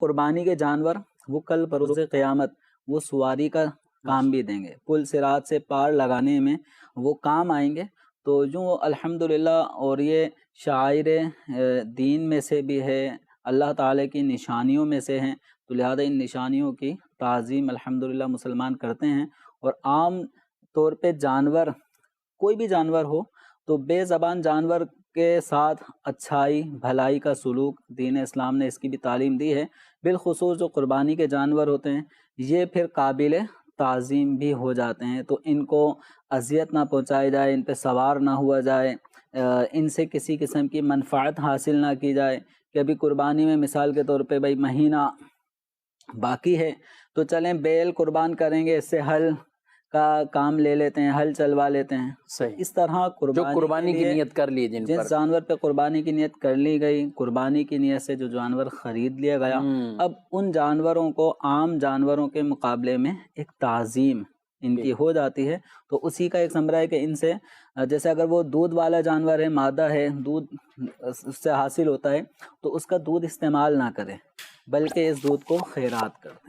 قربانی کے جانور وہ کل بروز قیامت وہ سواری کا کام بھی دیں گے، پل صراط سے پار لگانے میں وہ کام آئیں گے۔ تو جو الحمدللہ، اور یہ شعائر دین میں سے بھی ہے، اللہ تعالیٰ کی نشانیوں میں سے ہیں، تو لہذا ان نشانیوں کی تعظیم الحمدللہ مسلمان کرتے ہیں۔ اور عام طور پہ جانور، کوئی بھی جانور ہو تو بے زبان جانور کے ساتھ اچھائی بھلائی کا سلوک دین اسلام نے اس کی بھی تعلیم دی ہے۔ بالخصوص جو قربانی کے جانور ہوتے ہیں یہ پھر قابل تعظیم بھی ہو جاتے ہیں، تو ان کو اذیت نہ پہنچائی جائے، ان پہ سوار نہ ہوا جائے، ان سے کسی قسم کی منفعت حاصل نہ کی جائے کہ ابھی قربانی میں مثال کے طور پہ بھائی مہینہ باقی ہے تو چلیں بیل قربان کریں گے، اس سے حل کا کام لے لیتے ہیں، حل چلوا لیتے ہیں۔ صحیح، اس طرح جو قربانی کی نیت کر لی، جس جانور پہ قربانی کی نیت کر لی گئی، قربانی کی نیت سے جو جانور خرید لیا گیا، اب ان جانوروں کو عام جانوروں کے مقابلے میں ایک تعظیم ان کی ہو جاتی ہے۔ تو اسی کا ایک ثمرہ ہے کہ ان سے جیسے اگر وہ دودھ والا جانور ہے، مادہ ہے، دودھ اس سے حاصل ہوتا ہے، تو اس کا دودھ استعمال نہ کرے بلکہ اس دودھ کو خیرات کریں۔